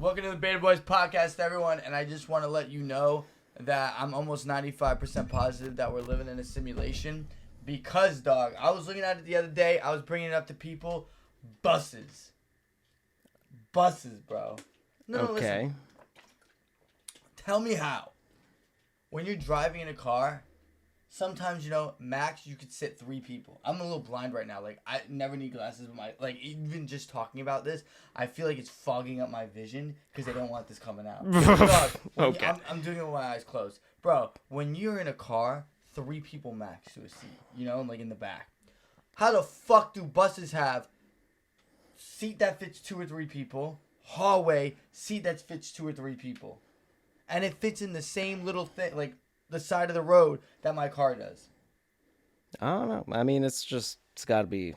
Welcome to the Beta Boys podcast, everyone, and I just want to let you know that I'm almost 95% positive that we're living in a simulation because, dog, I was looking at it the other day. I was bringing it up to people. Buses, bro. No, listen. Tell me how. When you're driving in a car, sometimes, max you could sit 3 people. I'm a little blind right now. Like, I never need glasses, but even just talking about this, I feel like it's fogging up my vision because they don't want this coming out. Dog, Okay. I'm doing it with my eyes closed. Bro, when you're in a car, 3 people max to a seat, like in the back. How the fuck do buses have seat that fits 2 or 3 people, hallway, seat that fits 2 or 3 people? And it fits in the same little thing, like the side of the road that my car does. I don't know. I mean, it's gotta be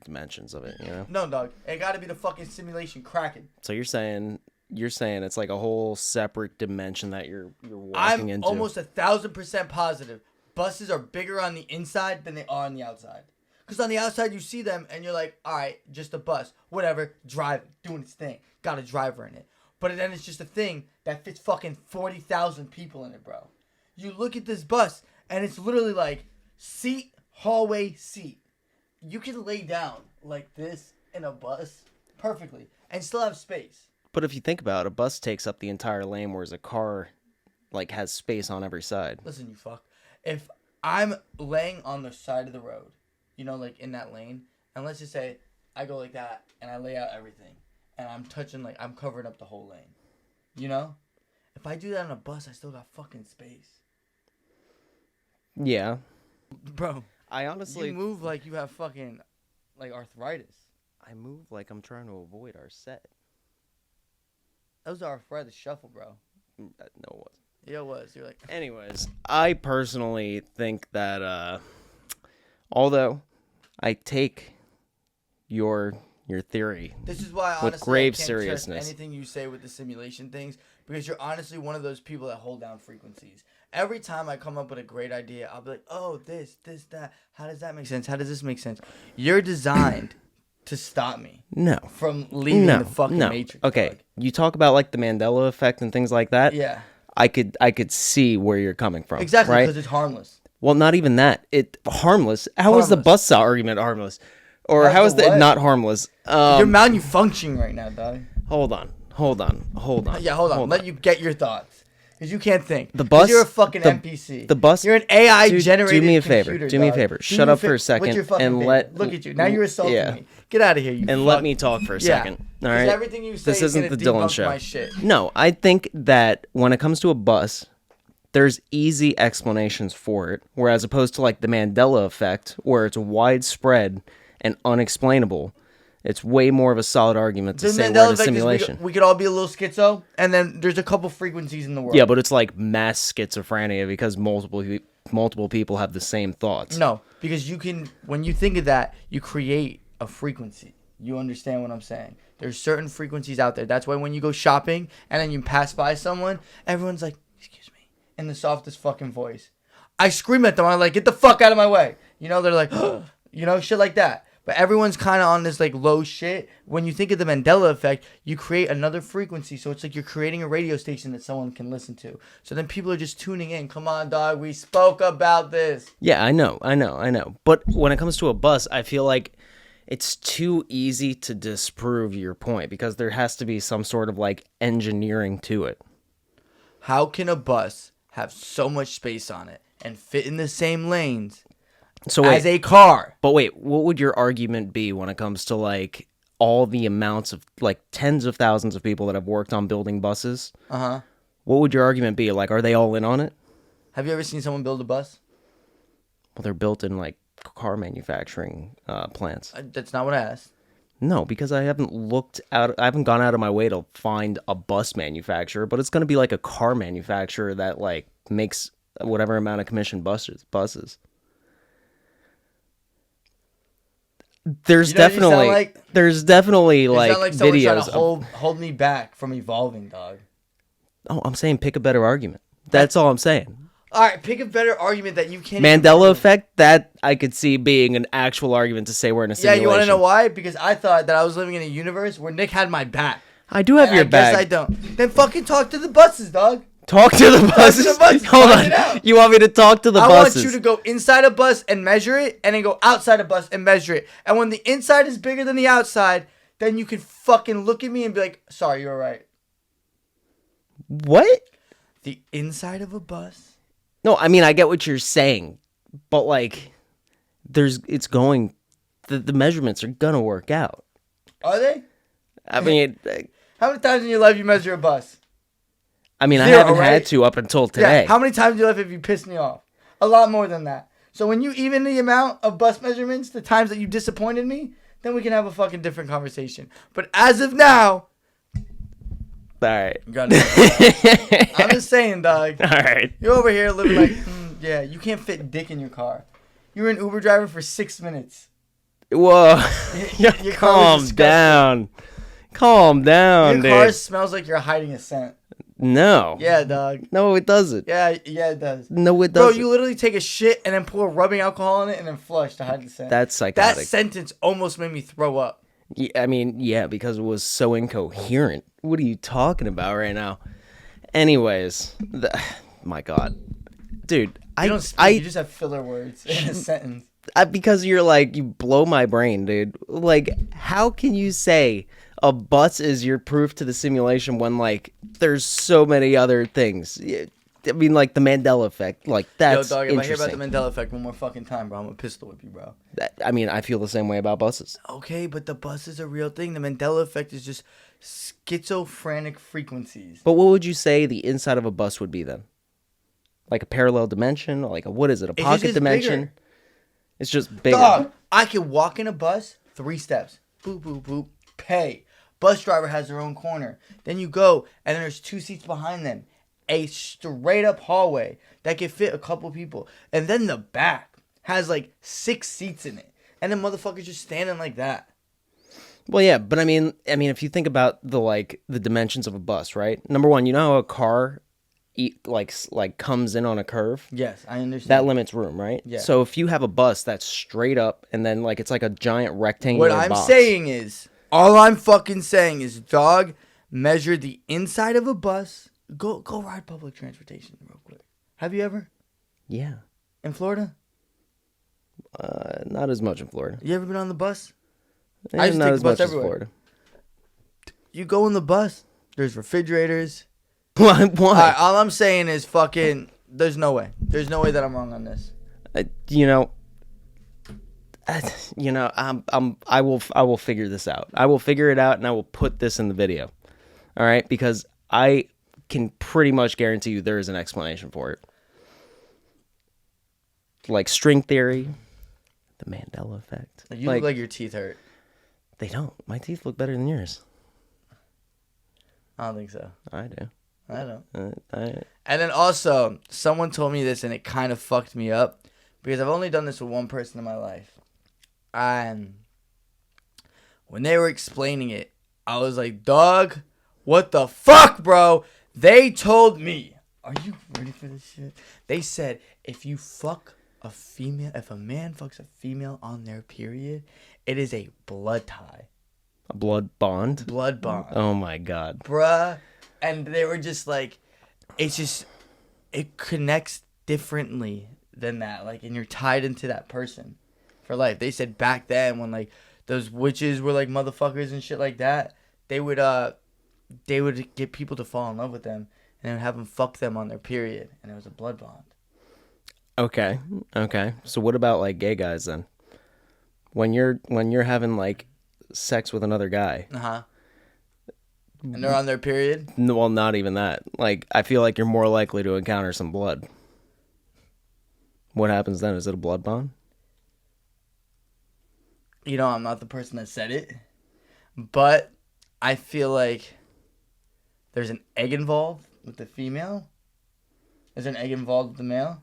dimensions of it, No, dog. It gotta be the fucking simulation cracking. So you're saying it's like a whole separate dimension that you're walking into. I'm almost 1,000% positive. Buses are bigger on the inside than they are on the outside. Because on the outside, you see them and you're like, all right, just a bus. Whatever. Driving. Doing its thing. Got a driver in it. But then it's just a thing that fits fucking 40,000 people in it, bro. You look at this bus, and it's literally like seat, hallway, seat. You can lay down like this in a bus perfectly and still have space. But if you think about it, a bus takes up the entire lane, whereas a car, has space on every side. Listen, you fuck. If I'm laying on the side of the road, in that lane, and let's just say I go like that, and I lay out everything, and I'm touching, I'm covering up the whole lane. If I do that on a bus, I still got fucking space. Yeah. Bro, I honestly... You move like you have fucking, arthritis. I move like I'm trying to avoid our set. That was arthritis shuffle, bro. No, it wasn't. Yeah, it was. You're like... Anyways, I personally think that, although I take your theory this is why, with honestly, grave I can't seriousness. trust anything you say with the simulation things, because you're honestly one of those people that hold down frequencies. Every time I come up with a great idea, I'll be like, oh, this, that. How does that make sense? How does this make sense? You're designed to stop me. No. From leaving the fucking Matrix. Okay, dog. you talk about the Mandela effect and things like that. Yeah. I could see where you're coming from. Exactly, right? because it's harmless. Well, not even that. Harmless. How is the bus argument harmless? Or how is it not harmless? You're malfunctioning right now, dog. Hold on. Yeah, hold on. Let you get your thoughts. Because you can't think. The bus. You're a fucking NPC. The bus. You're an AI generated Do me a favor. computer, Do me a dog. favor. Shut up for a second and let. Look at you. Now you're assaulting me. Get out of here, you. And let me talk for a second. All right. Everything you say this is isn't the gonna Dylan debunk show. my shit. No, I think that when it comes to a bus, there's easy explanations for it, whereas opposed to the Mandela effect, where it's widespread and unexplainable. It's way more of a solid argument to say we're in a simulation. We could all be a little schizo, and then there's a couple frequencies in the world. Yeah, but it's like mass schizophrenia because multiple people have the same thoughts. No, because when you think of that, you create a frequency. You understand what I'm saying? There's certain frequencies out there. That's why when you go shopping and then you pass by someone, everyone's like, excuse me, in the softest fucking voice. I scream at them. I'm like, get the fuck out of my way. They're like, shit like that. But everyone's kind of on this low shit. When you think of the Mandela effect, you create another frequency. So it's like you're creating a radio station that someone can listen to. So then people are just tuning in. Come on, dog. We spoke about this. Yeah, I know. But when it comes to a bus, I feel like it's too easy to disprove your point because there has to be some sort of engineering to it. How can a bus have so much space on it and fit in the same lanes as a car? But wait, what would your argument be when it comes to all the amounts of tens of thousands of people that have worked on building buses? Uh-huh. What would your argument be? Are they all in on it? Have you ever seen someone build a bus? Well, they're built in car manufacturing plants. That's not what I asked. No, because I haven't gone out of my way to find a bus manufacturer, but it's going to be a car manufacturer that makes whatever amount of commissioned buses. There's definitely videos trying to hold me back from evolving, dog. Oh, I'm saying pick a better argument. That's all I'm saying. All right, pick a better argument that you can't. Mandela effect, that I could see being an actual argument to say we're in a simulation. Yeah, you want to know why? Because I thought that I was living in a universe where Nick had my back. I do have your bag. Guess I don't. Then fucking talk to the buses, dog. Talk to the buses. Hold Find it on. out. You want me to talk to the I buses? want you to go inside a bus and measure it, and then go outside a bus and measure it. And when the inside is bigger than the outside, then you can fucking look at me and be like, sorry, you're right. What? The inside of a bus? No, I mean, I get what you're saying, but like, the measurements are gonna work out. Are they? I mean, How many times in your life you measure a bus? I Zero, haven't right? had to up until today. Yeah. How many times in your life have you pissed me off? A lot more than that. So when you even the amount of bus measurements, the times that you disappointed me, then we can have a fucking different conversation. But as of now, All right. I'm just saying, dog. All right. You're over here living like, yeah, you can't fit dick in your car. You were an Uber driver for 6 minutes. Whoa. Your car was Calm down. Calm down, Your dude. car smells like you're hiding a scent. No. Yeah, dog. No, it doesn't. Yeah, it does. No, it Bro, doesn't. you literally take a shit and then pour rubbing alcohol in it and then flush to hide the scent. That's psychotic. That sentence almost made me throw up. Yeah, I mean, yeah, because it was so incoherent. What are you talking about right now? Anyways, my God, dude, You don't speak, you just have filler words in a sentence. Because you're like, you blow my brain, dude. Like, how can you say a bus is your proof to the simulation when, like, there's so many other things? I mean, like, the Mandela effect. Like, that's Yo, dog, if I hear interesting. about the Mandela effect one more fucking time, bro, I'm gonna pistol whip you, bro. I mean, I feel the same way about buses. Okay, but the bus is a real thing. The Mandela effect is just schizophrenic frequencies. But what would you say the inside of a bus would be then? Like a parallel dimension? Like, what is it? A It just pocket is dimension? bigger. It's just bigger. Dog, I can walk in a bus 3 steps. Boop, boop, boop. Pay. Bus driver has their own corner. Then you go, and then there's 2 seats behind them. A straight up hallway that can fit a couple people. And then the back has like 6 seats in it. And then motherfuckers just standing like that. Well, yeah, but I mean, if you think about the dimensions of a bus, right? Number one, you know how a car like comes in on a curve? Yes, I understand. That limits room, right? Yeah. So if you have a bus that's straight up and then like it's like a giant rectangular What I'm box. saying is, all I'm fucking saying is, dog, measure the inside of a bus. Go ride public transportation real quick. Have you ever? Yeah. In Florida? Not as much in Florida. You ever been on the bus? I I just not take as the bus much as everywhere. Florida. You go in the bus, there's refrigerators. Why? Alright, all I'm saying is fucking, there's no way. There's no way that I'm wrong on this. I will figure this out. I will figure it out, and I will put this in the video. All right, because I can pretty much guarantee you there is an explanation for it. Like string theory, the Mandela effect. You look like your teeth hurt. They don't. My teeth look better than yours. I don't think so. I do. I don't. I And then also, someone told me this and it kind of fucked me up because I've only done this with one person in my life. And when they were explaining it, I was like, dog, what the fuck, bro? They told me, are you ready for this shit? They said, if you fuck a female, if a man fucks a female on their period, it is a blood tie. A blood bond? Blood bond. Oh my God. Bruh. And they were just like, it connects differently than that. Like, and you're tied into that person for life. They said back then when like those witches were like motherfuckers and shit like that, they would get people to fall in love with them and then have them fuck them on their period, and it was a blood bond. Okay. So what about like gay guys then? When you're having like sex with another guy. Uh-huh. And they're on their period? No, well, not even that. Like, I feel like you're more likely to encounter some blood. What happens then? Is it a blood bond? You know, I'm not the person that said it, but I feel like there's an egg involved with the female. Is there an egg involved with the male?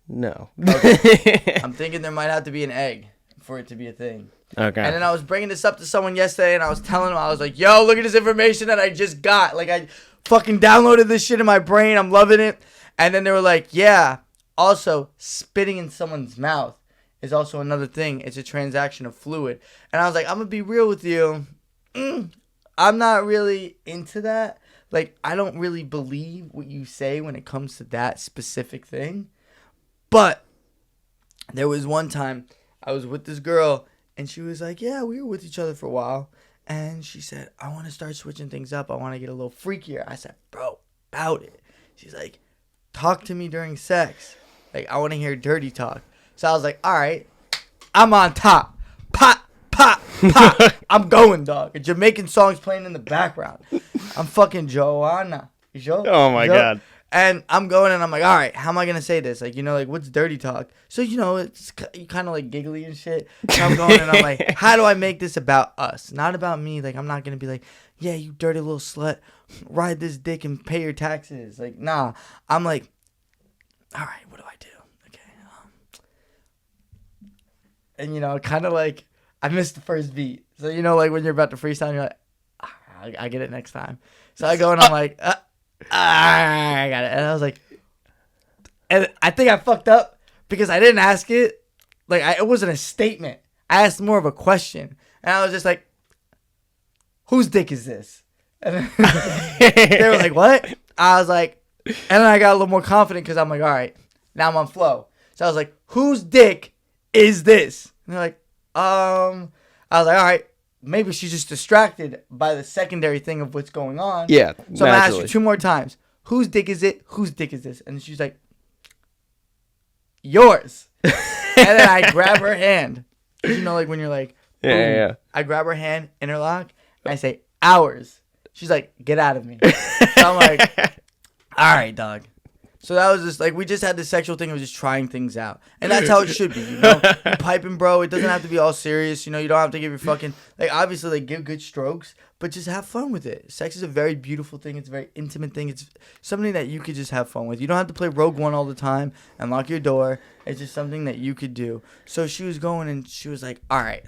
No. Okay. I'm thinking there might have to be an egg for it to be a thing. Okay. And then I was bringing this up to someone yesterday, and I was telling him, I was like, yo, look at this information that I just got. Like, I fucking downloaded this shit in my brain. I'm loving it. And then they were like, yeah, also, spitting in someone's mouth is also another thing. It's a transaction of fluid. And I was like, I'm going to be real with you. I I'm not really into that. Like, I don't really believe what you say when it comes to that specific thing. But there was one time I was with this girl, and she was like, yeah, we were with each other for a while. And she said, I want to start switching things up. I want to get a little freakier. I said, bro, about it. She's like, talk to me during sex. Like, I want to hear dirty talk. So I was like, all right, I'm on top. Pop, pop, pop. I'm going, dog. A Jamaican song's playing in the background. I'm fucking Joanna. Oh, my God. And I'm going, and I'm like, all right, how am I going to say this? Like, like, what's dirty talk? So, it's kind of like giggly and shit. So I'm going, and I'm like, how do I make this about us? Not about me. Like, I'm not going to be like, yeah, you dirty little slut. Ride this dick and pay your taxes. Like, nah. I'm like, all right, what do I do? Okay. And, kind of like, I missed the first beat. So, like when you're about to freestyle, you're like, I get it next time. So I go, and I'm like, I got it. And I was like, and I think I fucked up because I didn't ask it. Like, it wasn't a statement. I asked more of a question. And I was just like, whose dick is this? And they were like, what? I was like, and then I got a little more confident because I'm like, all right, now I'm on flow. So I was like, whose dick is this? And they're like, I was like, all right, maybe she's just distracted by the secondary thing of what's going on. Yeah. So I'm going to ask you 2 more times. Whose dick is it? Whose dick is this? And she's like, yours. And then I grab her hand. Like when you're like, boom. Yeah. I grab her hand, interlock, and I say, ours. She's like, get out of me. So I'm like, all right, dog. So that was just like, we just had this sexual thing of just trying things out. And that's how it should be, You piping, bro. It doesn't have to be all serious. You don't have to give your fucking, like, obviously, like, give good strokes, but just have fun with it. Sex is a very beautiful thing. It's a very intimate thing. It's something that you could just have fun with. You don't have to play Rogue One all the time and lock your door. It's just something that you could do. So she was going, and she was like, all right,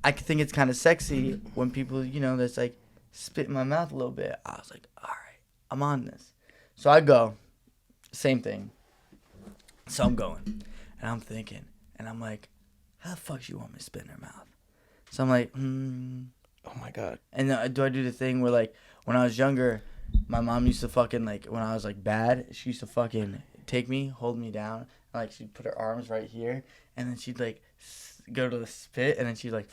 I think it's kind of sexy when people, that's like, spit in my mouth a little bit. I was like, all right, I'm on this. So I go, same thing. So I'm going, and I'm thinking, and I'm like, how the fuck she want me to spit in her mouth? So I'm like, Oh my God. And do I do the thing where, like, when I was younger, my mom used to fucking, like, when I was, like, bad, she used to fucking take me, hold me down, and, like, she'd put her arms right here, and then she'd, like, go to the spit, and then she'd, like,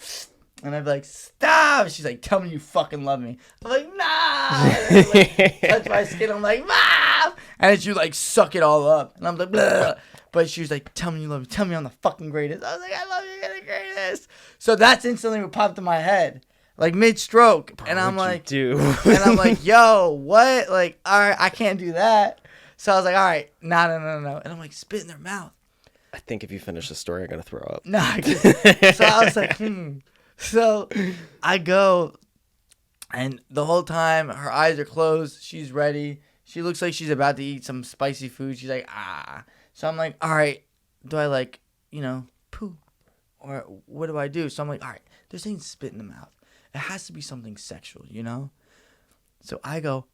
and I'd be like, stop! She's like, tell me you fucking love me. I'm like, nah! And I'd, like, touch my skin, I'm like, mom! And then she'd, like, suck it all up, and I'm like, blah! But she was like, tell me you love me, tell me I'm the fucking greatest. I was like, I love you, you're the greatest. So that's instantly what popped in my head. Like mid-stroke, and I'm like, and I'm like, yo, what? Like, all right, I can't do that. So I was like, all right, no, and I'm like, spit in their mouth. I think if you finish the story, I'm gonna throw up. Nah, so I was like, So I go, and the whole time her eyes are closed. She's ready. She looks like she's about to eat some spicy food. She's like, ah. So I'm like, all right, do I like, poo, or what do I do? So I'm like, all right, they're saying spit in the mouth. It has to be something sexual, So I go,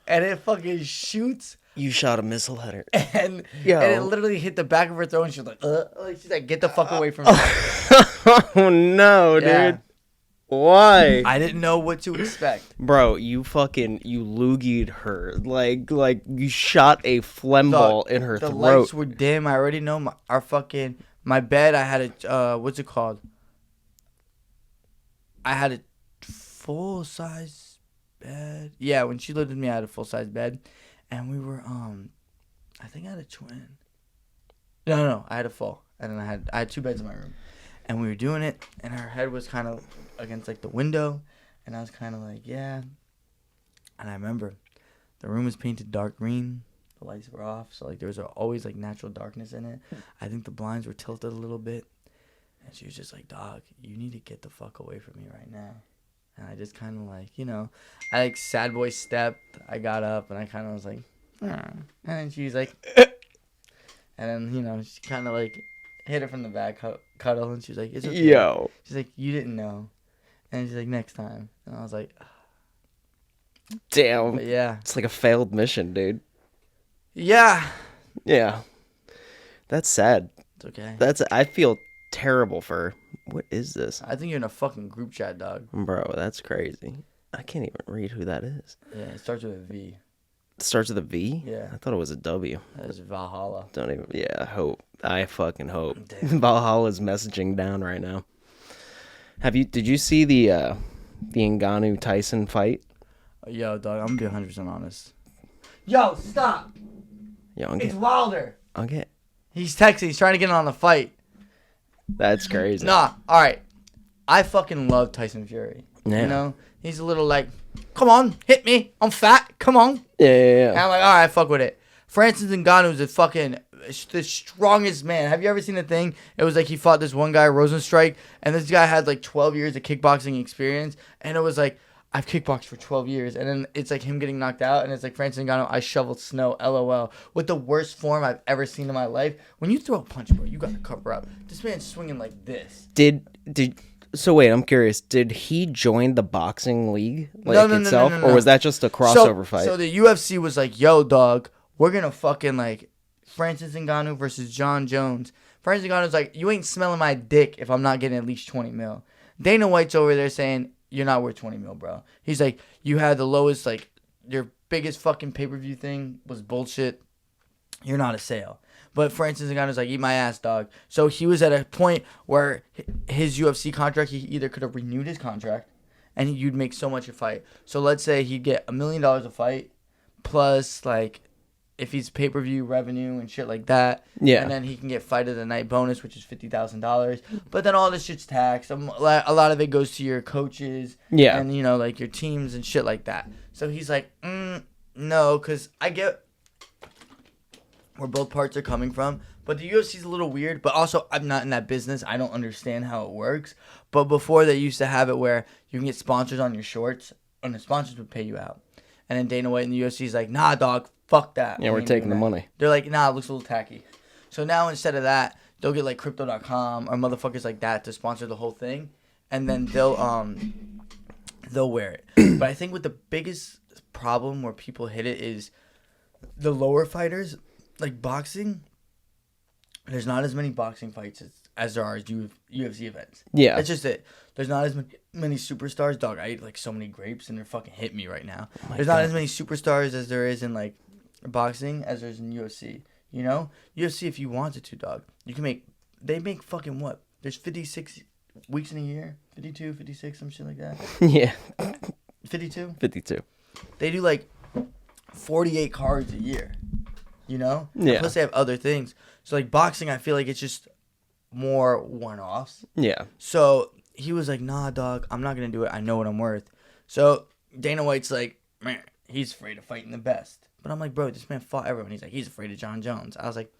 and it fucking shoots. You shot a missile at her. And it literally hit the back of her throat, and she's like, she's like, get the fuck away from me. Oh, no, dude. Why? I didn't know what to expect. Bro, you loogied her. Like you shot a phlegm ball in her throat. The lights were dim. I already know my bed, I had a, what's it called? I had a full-size bed. Yeah, when she lived with me, I had a full-size bed. And we were, I think I had a twin. No, I had a full. And then I had 2 beds in my room. And we were doing it, and her head was kind of against, like, the window. And I was kind of like, yeah. And I remember the room was painted dark green. The lights were off. So, like, there was always, like, natural darkness in it. I think the blinds were tilted a little bit. And she was just like, dog, you need to get the fuck away from me right now. And I just kind of like, I like sad boy stepped. I got up and I kind of was like, and then she was like, and then, she kind of like hit her from the back, cuddle, and she was like, it's okay. Yo. She's like, you didn't know. And she's like, next time. And I was like, damn. But yeah. It's like a failed mission, dude. Yeah. Yeah. That's sad. It's okay. I feel terrible for. What is this? I think you're in a fucking group chat, dog. Bro, that's crazy. I can't even read who that is. Yeah, it starts with a V. It starts with a V? Yeah. I thought it was a W. That is Valhalla. Don't even. Yeah, I hope. I fucking hope. Damn. Valhalla's messaging down right now. Did you see the Ngannou Tyson fight? Yo, dog, I'm gonna be 100% honest. Yo, stop! Yo, It's Wilder. okay. He's texting. He's trying to get on the fight. That's crazy. Nah, all right. I fucking love Tyson Fury. Yeah. You know, he's a little like, come on, hit me. I'm fat. Come on. Yeah. And I'm like, all right, fuck with it. Francis Ngannou is the strongest man. Have you ever seen the thing? It was like he fought this one guy, Rosenstrike, and this guy had like 12 years of kickboxing experience, and it was like, I've kickboxed for 12 years, and then it's like him getting knocked out, and it's like Francis Ngannou, I shoveled snow, LOL, with the worst form I've ever seen in my life. When you throw a punch, bro, you gotta cover up. This man's swinging like this. So wait, I'm curious. Did he join the boxing league No. or was that just a crossover fight? So the UFC was like, yo, dog, we're gonna fucking like Francis Ngannou versus John Jones. Francis Ngannou's like, you ain't smelling my dick if I'm not getting at least 20 mil. Dana White's over there saying, you're not worth 20 mil, bro. He's like, you had the lowest, like, your biggest fucking pay-per-view thing was bullshit. You're not a sale. But Francis Ngannou's like, eat my ass, dog. So he was at a point where his UFC contract, he either could have renewed his contract and you'd make so much a fight. So let's say he'd get $1 million a fight plus, like, if he's pay-per-view revenue and shit like that. Yeah. And then he can get fight of the night bonus, which is $50,000. But then all this shit's taxed. A lot of it goes to your coaches. Yeah. And, you know, like your teams and shit like that. So he's like, no, because I get where both parts are coming from. But the UFC's a little weird. But also, I'm not in that business. I don't understand how it works. But before, they used to have it where you can get sponsors on your shorts. And the sponsors would pay you out. And then Dana White and the UFC is like, nah, dog. Fuck that. Yeah, we're taking the money. They're like, nah, it looks a little tacky. So now instead of that, they'll get like Crypto.com or motherfuckers like that to sponsor the whole thing, and then they'll wear it. But I think with the biggest problem where people hit it is the lower fighters, like boxing. There's not as many boxing fights as there are as UFC events. Yeah. That's just it. There's not as many superstars. Dog, I ate like so many grapes and they're fucking hitting me right now. There's not as many superstars as there is in like boxing as there's in UFC. You know? UFC, if you wanted to, dog, you can they make fucking what? There's 56 weeks in a year? 52, 56, some shit like that. Yeah. 52? 52. They do like 48 cards a year. You know? Yeah. And plus they have other things. So like boxing, I feel like it's just more one-offs. Yeah. So he was like, nah, dog, I'm not going to do it. I know what I'm worth. So Dana White's like, man, he's afraid of fighting the best. But I'm like, bro, this man fought everyone. He's like, he's afraid of John Jones. I was like,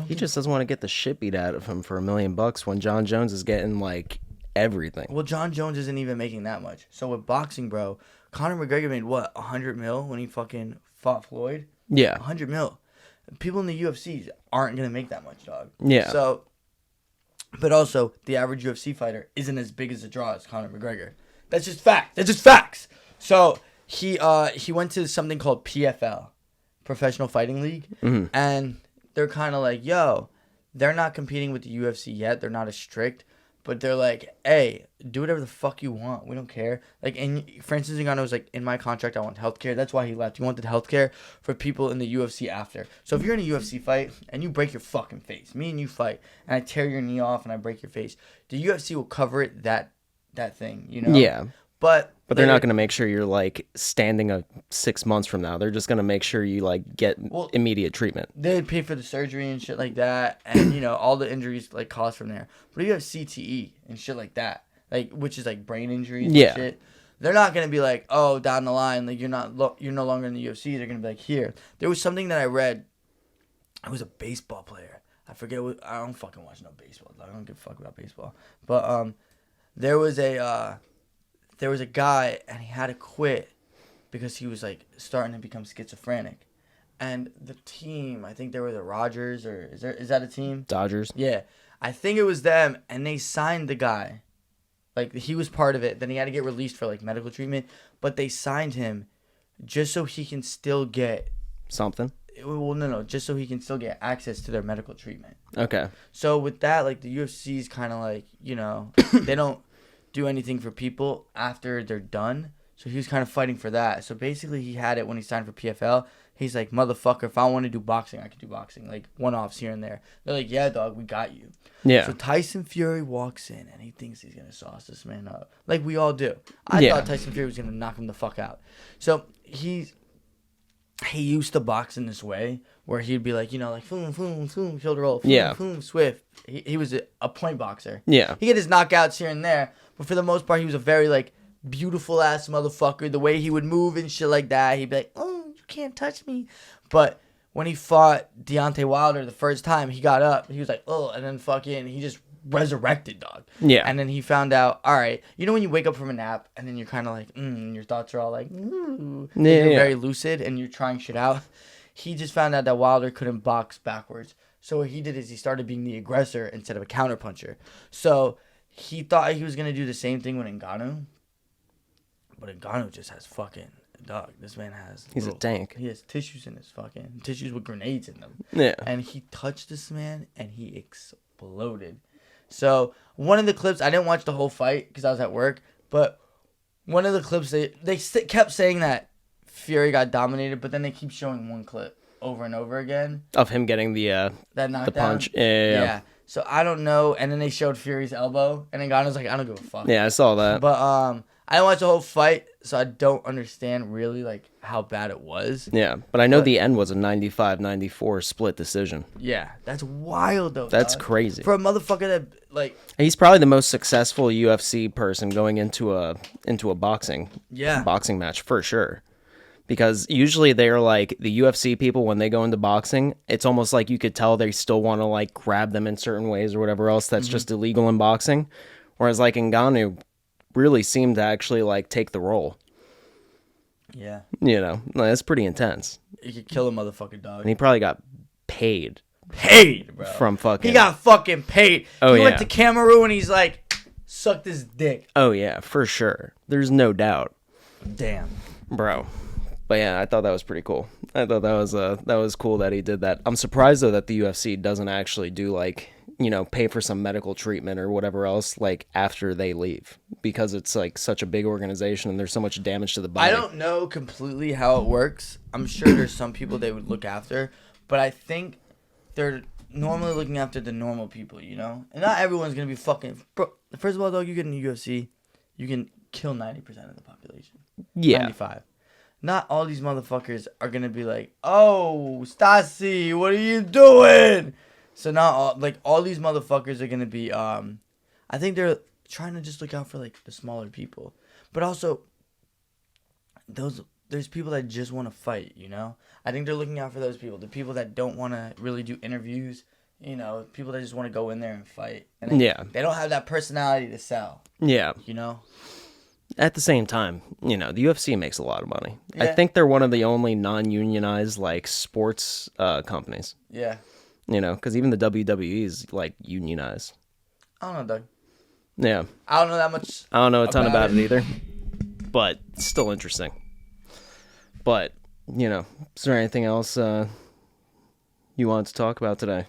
He just doesn't want to get the shit beat out of him for $1 million when John Jones is getting like everything. Well, John Jones isn't even making that much. So with boxing, bro, Conor McGregor made what, 100 mil when he fucking fought Floyd? Yeah. 100 mil. People in the UFC aren't going to make that much, dog. Yeah. So, but also, the average UFC fighter isn't as big as a draw as Conor McGregor. That's just fact. That's just facts. So he went to something called PFL, Professional Fighting League, and they're kind of like, yo, they're not competing with the UFC yet. They're not as strict, but they're like, hey, do whatever the fuck you want. We don't care. Like, and Francis Ngannou was like, in my contract, I want healthcare. That's why he left. He wanted healthcare for people in the UFC after. So if you're in a UFC fight and you break your fucking face, me and you fight, and I tear your knee off and I break your face, the UFC will cover it that thing, you know? Yeah. But they're not going to make sure you're like standing 6 months from now. They're just going to make sure you like get immediate treatment. They'd pay for the surgery and shit like that, and you know all the injuries like cost from there. But you have CTE and shit like that, like which is like brain injuries. And shit. They're not gonna be like, oh, down the line, like you're no longer in the UFC. They're gonna be like, here. There was something that I read. I was a baseball player. I forget what. I don't fucking watch no baseball. I don't give a fuck about baseball. But there was a guy and he had to quit because he was like starting to become schizophrenic. And the team, I think they were the Rogers, or is that a team? Dodgers. Yeah. I think it was them, and they signed the guy. Like, he was part of it. Then he had to get released for like medical treatment, but they signed him just so he can still get Something. Well, no, just so he can still get access to their medical treatment. Okay. So with that, like the UFC's kind of like, they don't do anything for people after they're done. So he was kind of fighting for that. So basically, he had it when he signed for PFL. He's like, motherfucker, if I want to do boxing, I can do boxing. Like one-offs here and there. They're like, yeah, dog, we got you. Yeah. So Tyson Fury walks in and he thinks he's gonna sauce this man up, like we all do. I thought Tyson Fury was gonna knock him the fuck out. So he used to box in this way where he'd be like, like boom, boom, boom, shoulder roll, boom, boom, swift. He was a point boxer. Yeah. He get his knockouts here and there, but for the most part, he was a very like beautiful ass motherfucker. The way he would move and shit like that, he'd be like, oh, you can't touch me. But when he fought Deontay Wilder the first time, he got up, he was like, oh, and then fucking he just resurrected, dog. Yeah. And then he found out, all right, when you wake up from a nap and then you're kind of like, and your thoughts are all like, you're very lucid and you're trying shit out. He just found out that Wilder couldn't box backwards. So what he did is he started being the aggressor instead of a counterpuncher. So he thought he was going to do the same thing with Ngannou. But Ngannou just has fucking, dog, this man has... He's a tank. He has tissues in his fucking... Tissues with grenades in them. Yeah. And he touched this man and he exploded. So one of the clips, I didn't watch the whole fight because I was at work, but one of the clips, they kept saying that Fury got dominated, but then they keep showing one clip over and over again. Of him getting that knockdown. the punch. Yeah. So I don't know. And then they showed Fury's elbow, and Ngannou's like, I don't give a fuck. Yeah, I saw that. But I didn't watch the whole fight, so I don't understand really like how bad it was. Yeah, but I know the end was a 95-94 split decision. Yeah, that's wild though. That's dog. crazy. For a motherfucker that like... He's probably the most successful UFC person going into a boxing match for sure. Because usually they're like, the UFC people, when they go into boxing, it's almost like you could tell they still want to like grab them in certain ways or whatever else that's just illegal in boxing. Whereas like Ngannou really seemed to actually like take the role. Yeah. That's pretty intense. You could kill a motherfucking dog. And he probably got paid. Bro. From fucking... He got fucking paid. He went to Cameroon and he's like, sucked his dick. Oh yeah, for sure. There's no doubt. Damn. Bro. But yeah, I thought that was pretty cool. I thought that was cool that he did that. I'm surprised though that the UFC doesn't actually do like, pay for some medical treatment or whatever else like after they leave, because it's like such a big organization and there's so much damage to the body. I don't know completely how it works. I'm sure there's some people they would look after, but I think they're normally looking after the normal people, And not everyone's gonna be fucking... Bro, first of all, dog, you get in the UFC, you can kill 90% of the population. Yeah. 95. Not all these motherfuckers are gonna be like, oh, Stasi, what are you doing? So not all these motherfuckers are gonna be, I think they're trying to just look out for like the smaller people. But also, there's people that just want to fight, I think they're looking out for those people. The people that don't want to really do interviews, people that just want to go in there and fight. And they don't have that personality to sell. Yeah. At the same time, the UFC makes a lot of money. Yeah. I think they're one of the only non-unionized like sports companies. Yeah. Because even the WWE is like unionized. I don't know, Doug. Yeah. I don't know that much. I don't know a ton about it either, but it's still interesting. But is there anything else you wanted to talk about today?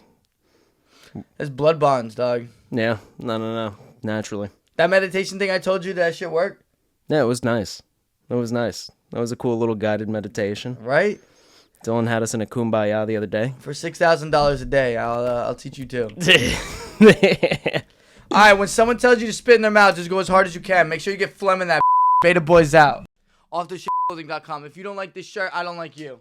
It's blood bonds, dog. Yeah. No. Naturally. That meditation thing I told you, that shit worked? Yeah, it was nice. That was a cool little guided meditation. Right? Dylan had us in a kumbaya the other day. For $6,000 a day, I'll teach you too. All right, when someone tells you to spit in their mouth, just go as hard as you can. Make sure you get phlegm in that. Beta boys out. Offtheshitclothing.com. If you don't like this shirt, I don't like you.